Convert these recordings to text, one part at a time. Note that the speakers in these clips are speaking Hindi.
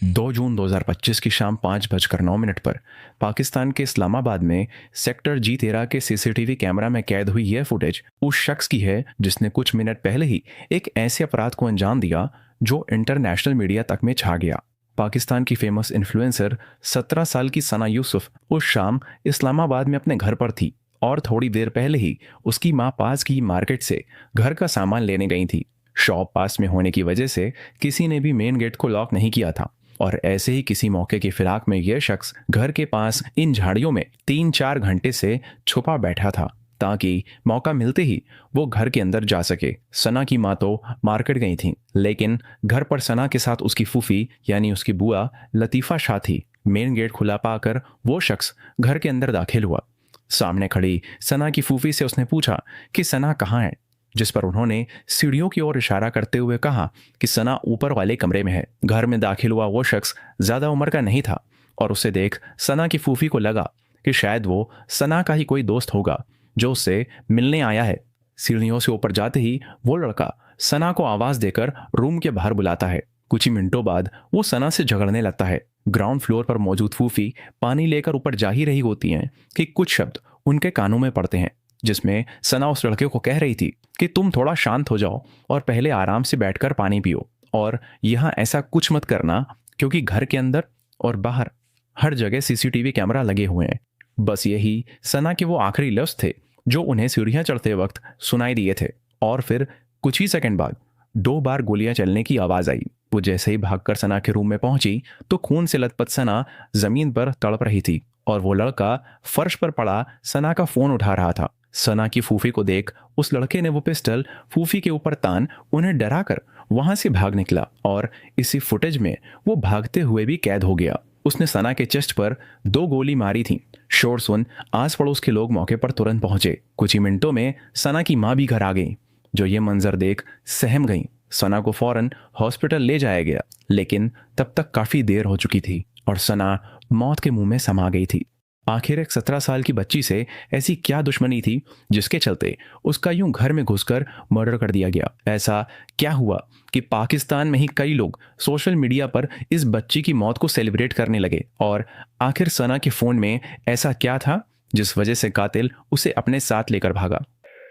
2 जून 2025 की शाम 5:09 पर पाकिस्तान के इस्लामाबाद में सेक्टर G13 के सीसीटीवी कैमरा में कैद हुई यह फुटेज उस शख्स की है जिसने कुछ मिनट पहले ही एक ऐसे अपराध को अंजाम दिया जो इंटरनेशनल मीडिया तक में छा गया। पाकिस्तान की फेमस इन्फ्लुएंसर 17 साल की सना यूसुफ उस शाम इस्लामाबाद में अपने घर पर थी और थोड़ी देर पहले ही उसकी माँ पास की मार्केट से घर का सामान लेने गई थी। शॉप पास में होने की वजह से किसी ने भी मेन गेट को लॉक नहीं किया था और ऐसे ही किसी मौके की फिराक में यह शख्स घर के पास इन झाड़ियों में 3-4 घंटे से छुपा बैठा था ताकि मौका मिलते ही वो घर के अंदर जा सके। सना की माँ तो मार्केट गई थी, लेकिन घर पर सना के साथ उसकी फूफी यानी उसकी बुआ लतीफ़ा शाह थी। मेन गेट खुला पाकर वो शख्स घर के अंदर दाखिल हुआ। सामने खड़ी सना की फूफी से उसने पूछा कि सना कहाँ है, जिस पर उन्होंने सीढ़ियों की ओर इशारा करते हुए कहा कि सना ऊपर वाले कमरे में है। घर में दाखिल हुआ वो शख्स ज्यादा उम्र का नहीं था और उसे देख सना की फूफी को लगा कि शायद वो सना का ही कोई दोस्त होगा जो उससे मिलने आया है। सीढ़ियों से ऊपर जाते ही वो लड़का सना को आवाज देकर रूम के बाहर बुलाता है। कुछ ही मिनटों बाद वो सना से झगड़ने लगता है। ग्राउंड फ्लोर पर मौजूद फूफी पानी लेकर ऊपर जा ही रही होती हैं कि कुछ शब्द उनके कानों में पड़ते हैं, जिसमें सना उस लड़के को कह रही थी कि तुम थोड़ा शांत हो जाओ और पहले आराम से बैठकर पानी पियो और यहाँ ऐसा कुछ मत करना क्योंकि घर के अंदर और बाहर हर जगह सीसीटीवी कैमरा लगे हुए हैं। बस यही सना के वो आखिरी लफ्ज थे जो उन्हें सीढ़ियां चढ़ते वक्त सुनाई दिए थे और फिर कुछ ही सेकंड बाद 2 बार गोलियां चलने की आवाज आई। वो जैसे ही भागकर सना के रूम में पहुंची तो खून से लथपथ सना जमीन पर तड़प रही थी और वो लड़का फर्श पर पड़ा सना का फोन उठा रहा था। सना की फूफी को देख उस लड़के ने वो पिस्टल फूफी के ऊपर तान उन्हें डराकर वहां से भाग निकला और इसी फुटेज में वो भागते हुए भी कैद हो गया। उसने सना के चेस्ट पर 2 गोली मारी थी। शोर सुन आस पड़ोस के लोग मौके पर तुरंत पहुंचे। कुछ ही मिनटों में सना की मां भी घर आ गई, जो ये मंजर देख सहम गई। सना को फौरन हॉस्पिटल ले जाया गया, लेकिन तब तक काफी देर हो चुकी थी और सना मौत के मुंह में समा गई थी। आखिर एक 17 साल की बच्ची से ऐसी क्या दुश्मनी थी जिसके चलते उसका यूं घर में घुसकर मर्डर कर दिया गया। ऐसा क्या हुआ कि पाकिस्तान में ही कई लोग सोशल मीडिया पर इस बच्ची की मौत को सेलिब्रेट करने लगे, और आखिर सना के फोन में ऐसा क्या था जिस वजह से कातिल उसे अपने साथ लेकर भागा।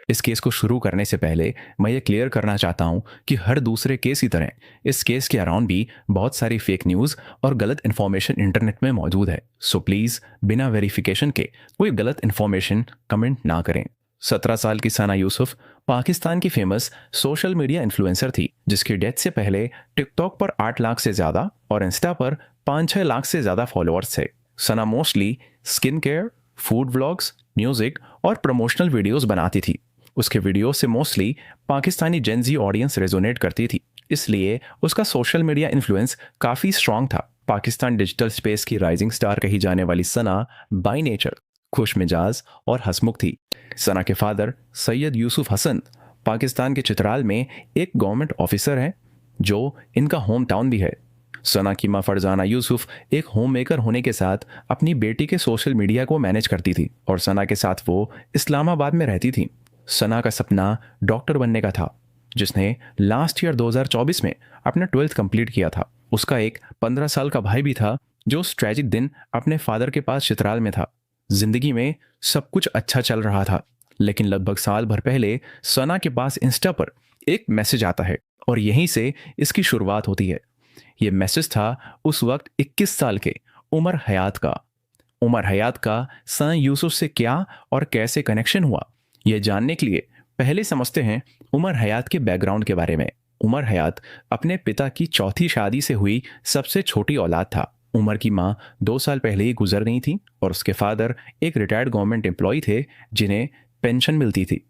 इस केस को शुरू करने से पहले मैं ये क्लियर करना चाहता हूं कि हर दूसरे केस की तरह इस केस के अराउंड भी बहुत सारी फेक न्यूज़ और गलत इन्फॉर्मेशन इंटरनेट में मौजूद है। सो प्लीज़ बिना वेरिफिकेशन के कोई गलत इन्फॉर्मेशन कमेंट ना करें। 17 साल की सना यूसुफ पाकिस्तान की फेमस सोशल मीडिया इन्फ्लुएंसर थी, जिसकी डेथ से पहले टिकटॉक पर 8 लाख से ज़्यादा और इंस्टा पर 5-6 लाख से ज़्यादा फॉलोअर्स थे। Sana mostly skin care, food vlogs, music और प्रमोशनल वीडियोस बनाती थी। उसके वीडियो से mostly Pakistani Gen Z audience resonate करती थी, इसलिए उसका सोशल मीडिया इन्फ्लुएंस काफ़ी स्ट्रांग था। पाकिस्तान डिजिटल स्पेस की राइजिंग स्टार कही जाने वाली सना बाय नेचर खुश मिजाज और हंसमुख थी। सना के फादर सैयद यूसुफ हसन पाकिस्तान के चित्राल में एक गवर्नमेंट ऑफिसर हैं, जो इनका होम टाउन भी है। सना की मां फरजाना यूसुफ एक होम मेकर होने के साथ अपनी बेटी के सोशल मीडिया को मैनेज करती थी और सना के साथ वो इस्लामाबाद में रहती थी। सना का सपना डॉक्टर बनने का था, जिसने लास्ट ईयर 2024 में अपना 12th कंप्लीट किया था। उसका एक 15 साल का भाई भी था जो उस ट्रेजिक दिन अपने फादर के पास चित्राल में था। जिंदगी में सब कुछ अच्छा चल रहा था, लेकिन लगभग साल भर पहले सना के पास इंस्टा पर एक मैसेज आता है और यहीं से इसकी शुरुआत होती है। ये मैसेज था उस वक्त 21 साल के उमर हयात का। उमर हयात का सना यूसुफ से क्या और कैसे कनेक्शन हुआ, यह जानने के लिए पहले समझते हैं उमर हयात के बैकग्राउंड के बारे में। उमर हयात अपने पिता की चौथी शादी से हुई सबसे छोटी औलाद था। उमर की मां 2 साल पहले ही गुजर गई थी और उसके फादर एक रिटायर्ड गवर्नमेंट एम्प्लॉय थे जिन्हें पेंशन मिलती थी,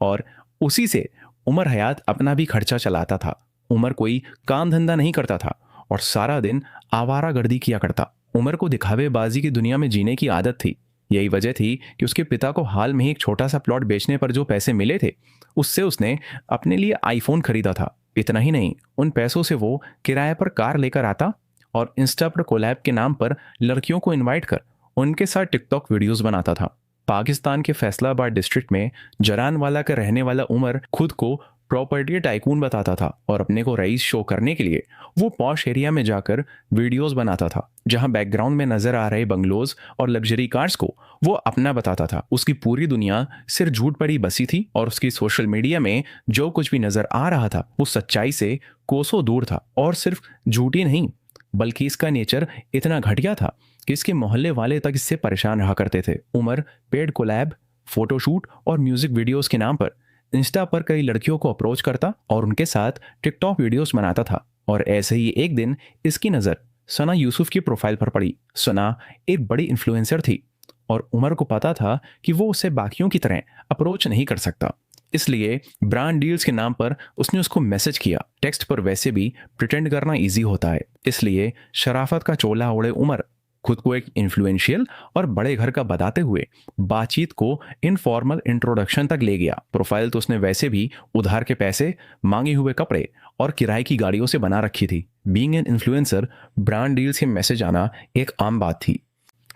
और उसी से उमर हयात अपना भी खर्चा चलाता था। उमर कोई काम धंधा नहीं करता था और सारा दिन आवारागर्दी किया करता। उमर को दिखावेबाजी की दुनिया में जीने की आदत थी। यही वजह थी कि उसके पिता को हाल में ही एक छोटा सा प्लॉट बेचने पर जो पैसे मिले थे, उससे उसने अपने लिए आईफोन खरीदा था। इतना ही नहीं, उन पैसों से वो किराए पर कार लेकर आता और इंस्टा पर कोलैब के नाम पर लड़कियों को इनवाइट कर उनके साथ टिकटॉक वीडियोस बनाता था। पाकिस्तान के फैसलाबाद डिस्ट्रिक्ट में जरानवाला का रहने वाला उमर खुद को प्रॉपर्टी टाइकून बताता था और अपने को रईस शो करने के लिए वो पॉश एरिया में जाकर वीडियोस बनाता था, जहां बैकग्राउंड में नजर आ रहे बंगलोज और लग्जरी कार्स को वो अपना बताता था। उसकी पूरी दुनिया सिर्फ झूठ पर ही बसी थी और उसकी सोशल मीडिया में जो कुछ भी नजर आ रहा था वो सच्चाई से कोसों दूर था। और सिर्फ झूठ ही नहीं, बल्कि इसका नेचर इतना घटिया था कि इसके मोहल्ले वाले तक इससे परेशान रहा करते थे। उमर पेड कोलैब, फोटोशूट और म्यूजिक वीडियोस के नाम पर इंस्टा पर कई लड़कियों को अप्रोच करता और उनके साथ टिकटॉक वीडियोस बनाता था। और ऐसे ही एक दिन इसकी नज़र सना यूसुफ की प्रोफाइल पर पड़ी। सना एक बड़ी इन्फ्लुएंसर थी और उमर को पता था कि वो उसे बाकियों की तरह अप्रोच नहीं कर सकता, इसलिए ब्रांड डील्स के नाम पर उसने उसको मैसेज किया। टेक्स्ट पर वैसे भी प्रिटेंड करना इजी होता है, इसलिए शराफत का चोला ओढ़े उमर खुद को एक इन्फ्लुएंशियल और बड़े घर का बताते हुए बातचीत को इनफॉर्मल इंट्रोडक्शन तक ले गया। प्रोफाइल तो उसने वैसे भी उधार के पैसे, मांगे हुए कपड़े और किराए की गाड़ियों से बना रखी थी। Being an influencer, brand deals के मैसेज आना एक आम बात थी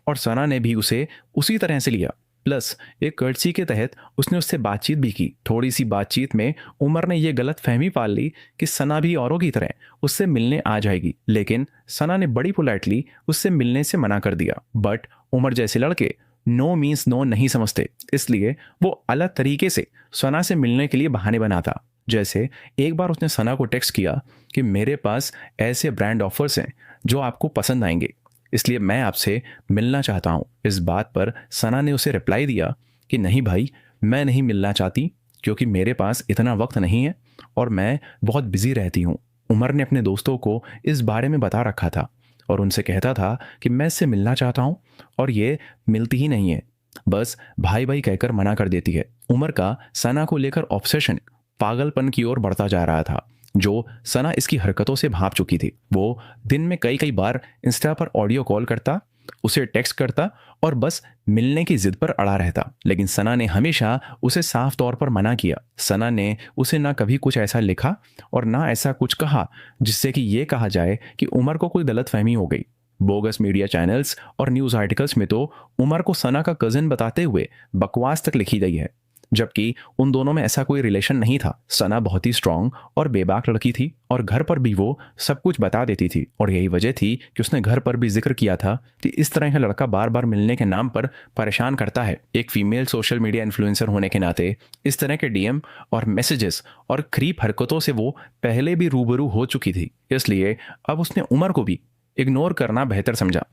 और सना ने भी उसे उसी तरह से लिया। प्लस एक कर्टसी के तहत उसने उससे बातचीत भी की। थोड़ी सी बातचीत में उमर ने यह गलत फहमी पाल ली कि सना भी औरों की तरह उससे मिलने आ जाएगी, लेकिन सना ने बड़ी पोलाइटली उससे मिलने से मना कर दिया। बट उमर जैसे लड़के नो मीन्स नो नहीं समझते, इसलिए वो अलग तरीके से सना से मिलने के लिए बहाने बनाता। जैसे एक बार उसने सना को टेक्स्ट किया कि मेरे पास ऐसे ब्रांड ऑफर्स हैं जो आपको पसंद आएंगे, इसलिए मैं आपसे मिलना चाहता हूँ। इस बात पर सना ने उसे रिप्लाई दिया कि नहीं भाई, मैं नहीं मिलना चाहती क्योंकि मेरे पास इतना वक्त नहीं है और मैं बहुत बिजी रहती हूँ। उमर ने अपने दोस्तों को इस बारे में बता रखा था और उनसे कहता था कि मैं इससे मिलना चाहता हूँ और ये मिलती ही नहीं है, बस भाई भाई कहकर मना कर देती है। उमर का सना को लेकर ऑब्सेशन पागलपन की ओर बढ़ता जा रहा था, जो सना इसकी हरकतों से भाप चुकी थी। वो दिन में कई कई बार इंस्टा पर ऑडियो कॉल करता, उसे टेक्स्ट करता और बस मिलने की जिद पर अड़ा रहता, लेकिन सना ने हमेशा उसे साफ तौर पर मना किया। सना ने उसे ना कभी कुछ ऐसा लिखा और ना ऐसा कुछ कहा जिससे कि ये कहा जाए कि उमर को कोई गलतफहमी हो गई। बोगस मीडिया चैनल्स और न्यूज़ आर्टिकल्स में तो उमर को सना का कजिन बताते हुए बकवास तक लिखी गई है, जबकि उन दोनों में ऐसा कोई रिलेशन नहीं था। सना बहुत ही स्ट्रांग और बेबाक लड़की थी और घर पर भी वो सब कुछ बता देती थी और यही वजह थी कि उसने घर पर भी जिक्र किया था कि इस तरह का लड़का बार बार मिलने के नाम पर परेशान करता है। एक फीमेल सोशल मीडिया इन्फ्लुएंसर होने के नाते इस तरह के डीएम और मैसेजेस और क्रीप हरकतों से वो पहले भी रूबरू हो चुकी थी, इसलिए अब उसने उमर को भी इग्नोर करना बेहतर समझा।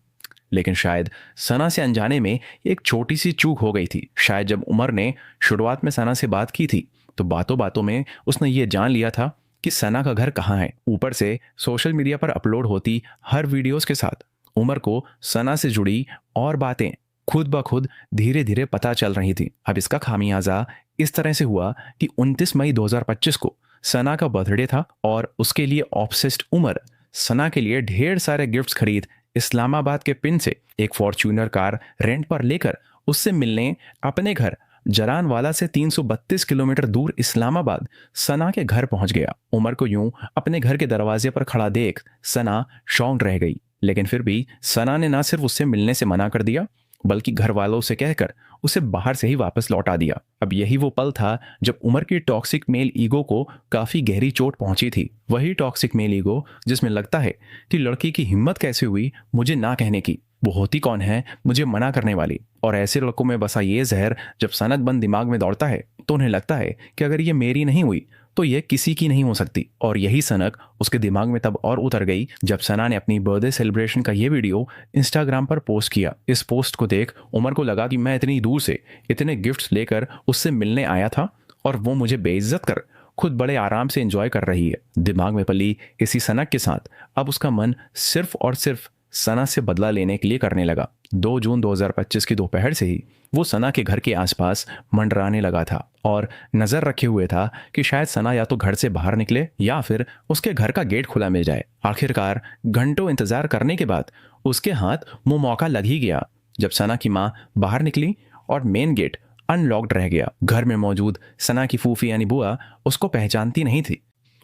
लेकिन शायद सना से अनजाने में एक छोटी सी चूक हो गई थी। शायद जब उमर ने शुरुआत में सना से बात की थी तो बातों बातों में उसने ये जान लिया था कि सना का घर कहाँ है। ऊपर से सोशल मीडिया पर अपलोड होती हर वीडियोस के साथ उमर को सना से जुड़ी और बातें खुद ब खुद धीरे धीरे पता चल रही थी। अब इसका खामियाजा इस तरह से हुआ कि 29 मई 2025 को सना का बर्थडे था और उसके लिए ऑब्सेस्ड उमर सना के लिए ढेर सारे गिफ्ट्स खरीद इस्लामाबाद के पिन से एक फॉर्च्यूनर कार रेंट पर लेकर उससे मिलने अपने घर जलानवाला से 332 किलोमीटर दूर इस्लामाबाद सना के घर पहुंच गया। उमर को यूं अपने घर के दरवाजे पर खड़ा देख सना शॉक्ड रह गई, लेकिन फिर भी सना ने ना सिर्फ उससे मिलने से मना कर दिया बल्कि घर वालों से कहकर उसे बाहर से ही वापस लौटा दिया। अब यही वो पल था जब उमर की टॉक्सिक मेल ईगो को काफी गहरी चोट पहुंची थी। वही टॉक्सिक मेल ईगो जिसमें लगता है कि लड़की की हिम्मत कैसे हुई मुझे ना कहने की, वो होती कौन है मुझे मना करने वाली। और ऐसे लड़कों में बसा ये जहर जब सनक बंद दिमाग में दौड़ता है तो उन्हें लगता है कि अगर ये मेरी नहीं हुई तो ये किसी की नहीं हो सकती। और यही सनक उसके दिमाग में तब और उतर गई जब सना ने अपनी बर्थडे सेलिब्रेशन का ये वीडियो इंस्टाग्राम पर पोस्ट किया। इस पोस्ट को देख उमर को लगा कि मैं इतनी दूर से इतने गिफ्ट्स लेकर उससे मिलने आया था और वो मुझे बेइज्जत कर खुद बड़े आराम से एंजॉय कर रही है। दिमाग में पली इसी सनक के साथ अब उसका मन सिर्फ और सिर्फ सना से बदला लेने के लिए करने लगा। 2 जून 2025 की दोपहर से ही वो सना के घर के आसपास मंडराने लगा था और नजर रखे हुए था कि शायद सना या तो घर से बाहर निकले या फिर उसके घर का गेट खुला मिल जाए। आखिरकार घंटों इंतजार करने के बाद उसके हाथ वो मौका लग ही गया जब सना की माँ बाहर निकली और मेन गेट अनलॉक्ड रह गया। घर में मौजूद सना की फूफी यानी बुआ उसको पहचानती नहीं थी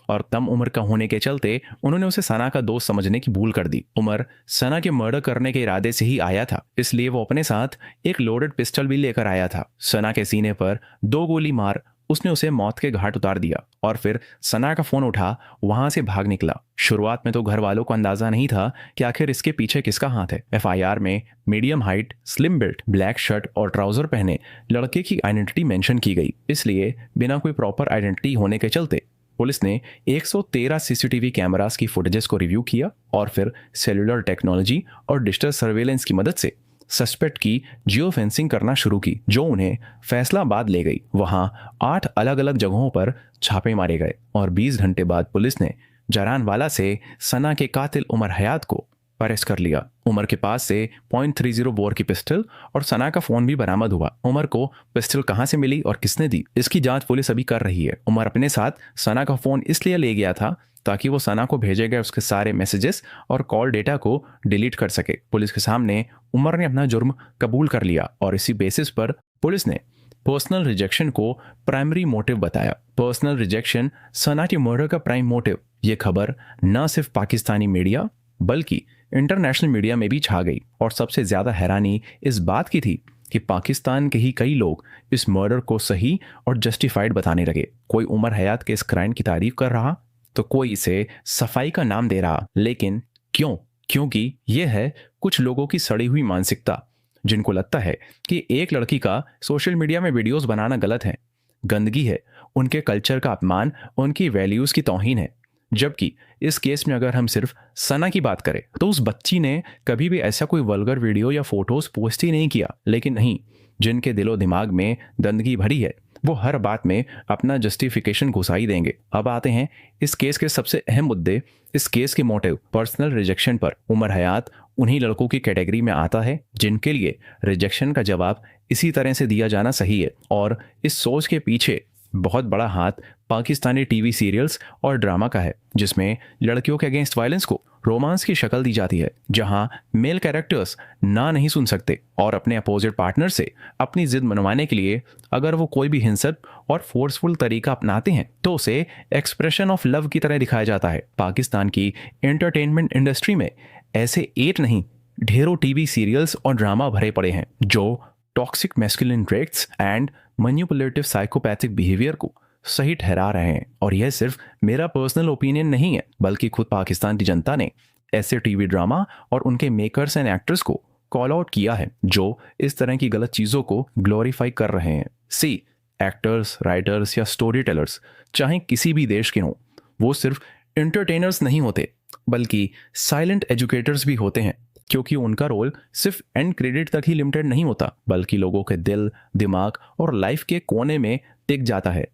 और कम उम्र का होने के चलते उन्होंने उसे सना का दोस्त समझने की भूल कर दी। उमर सना के मर्डर करने के इरादे से ही आया था, इसलिए वो अपने साथ एक लोडेड पिस्टल भी लेकर आया था। सना के सीने पर 2 गोली मार उसने उसे मौत के घाट उतार दिया और फिर सना का फोन उठा वहां से भाग निकला। शुरुआत में तो घर वालों को अंदाजा नहीं था कि आखिर इसके पीछे किसका हाथ है। एफआईआर में medium height, slim built, black shirt और ट्राउजर पहने लड़के की आइडेंटिटी मेंशन की गई। इसलिए बिना कोई प्रॉपर आइडेंटिटी होने के चलते पुलिस ने 113 सीसीटीवी कैमरास की फुटेजेस को रिव्यू किया और फिर सेलुलर टेक्नोलॉजी और डिजिटल सर्वेलेंस की मदद से सस्पेक्ट की जियो फेंसिंग करना शुरू की, जो उन्हें फैसलाबाद ले गई। वहां 8 अलग अलग जगहों पर छापे मारे गए और 20 घंटे बाद पुलिस ने जरानवाला से सना के कातिल उमर हयात को अरेस्ट कर लिया। उमर के पास से .30 बोर की पिस्टल और सना का फोन भी बरामद हुआ। उमर को पिस्टल कहां से मिली और किसने दी, इसकी जांच पुलिस अभी कर रही है। उमर अपने साथ सना का फोन इसलिए ले गया था ताकि वो सना को भेजे गए उसके सारे मैसेजेस और कॉल डेटा को डिलीट कर सके। पुलिस के सामने उमर ने अपना जुर्म कबूल कर लिया और इसी बेसिस पर पुलिस ने पर्सनल रिजेक्शन को प्राइमरी मोटिव बताया। पर्सनल रिजेक्शन सना के मर्डर का प्राइम मोटिव। ये खबर न सिर्फ पाकिस्तानी मीडिया बल्कि इंटरनेशनल मीडिया में भी छा गई और सबसे ज्यादा हैरानी इस बात की थी कि पाकिस्तान के ही कई लोग इस मर्डर को सही और जस्टिफाइड बताने लगे। कोई उमर हयात के इस क्राइम की तारीफ कर रहा तो कोई इसे सफाई का नाम दे रहा। लेकिन क्यों? क्योंकि यह है कुछ लोगों की सड़ी हुई मानसिकता, जिनको लगता है कि एक लड़की का सोशल मीडिया में वीडियोस बनाना गलत है, गंदगी है, उनके कल्चर का अपमान, उनकी वैल्यूज की तौहीन है। जबकि इस केस में अगर हम सिर्फ सना की बात करें तो उस बच्ची ने कभी भी ऐसा कोई वल्गर वीडियो या फोटोज पोस्ट ही नहीं किया। लेकिन नहीं, जिनके दिलो दिमाग में गंदगी भरी है वो हर बात में अपना जस्टिफिकेशन घुसा ही देंगे। अब आते हैं इस केस के सबसे अहम मुद्दे, इस केस के मोटिव पर्सनल रिजेक्शन पर। उमर हयात उन्हीं लड़कों की कैटेगरी में आता है जिनके लिए रिजेक्शन का जवाब इसी तरह से दिया जाना सही है। और इस सोच के पीछे बहुत बड़ा हाथ पाकिस्तानी टीवी सीरियल्स और ड्रामा का है, जिसमें लड़कियों के अगेंस्ट वायलेंस को रोमांस की शक्ल दी जाती है, जहां मेल कैरेक्टर्स ना नहीं सुन सकते और अपने अपोजिट पार्टनर से अपनी जिद मनवाने के लिए अगर वो कोई भी हिंसक और फोर्सफुल तरीका अपनाते हैं तो उसे एक्सप्रेशन ऑफ लव की तरह दिखाया जाता है। पाकिस्तान की एंटरटेनमेंट इंडस्ट्री में ऐसे 8 नहीं ढेरों टीवी सीरियल्स और ड्रामा भरे पड़े हैं जो toxic masculine traits and manipulative psychopathic behaviour को सही ठहरा रहे हैं। और यह सिर्फ मेरा पर्सनल ओपिनियन नहीं है, बल्कि खुद पाकिस्तान की जनता ने ऐसे टीवी ड्रामा और उनके मेकर्स एंड एक्टर्स को कॉल आउट किया है जो इस तरह की गलत चीज़ों को ग्लोरीफाई कर रहे हैं। सी एक्टर्स, राइटर्स या स्टोरी टेलर्स चाहे किसी भी देश के हों, वो सिर्फ एंटरटेनर्स नहीं होते बल्कि साइलेंट एजुकेटर्स भी होते हैं, क्योंकि उनका रोल सिर्फ एंड क्रेडिट तक ही लिमिटेड नहीं होता बल्कि लोगों के दिल, दिमाग और लाइफ के कोने में टिक जाता है।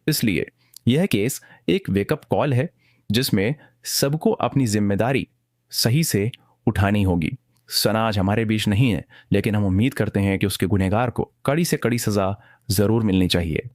इसलिए यह केस एक वेकअप कॉल है जिसमें सबको अपनी जिम्मेदारी सही से उठानी होगी। सना आज हमारे बीच नहीं है, लेकिन हम उम्मीद करते हैं कि उसके गुनहगार को कड़ी से कड़ी सजा जरूर मिलनी चाहिए।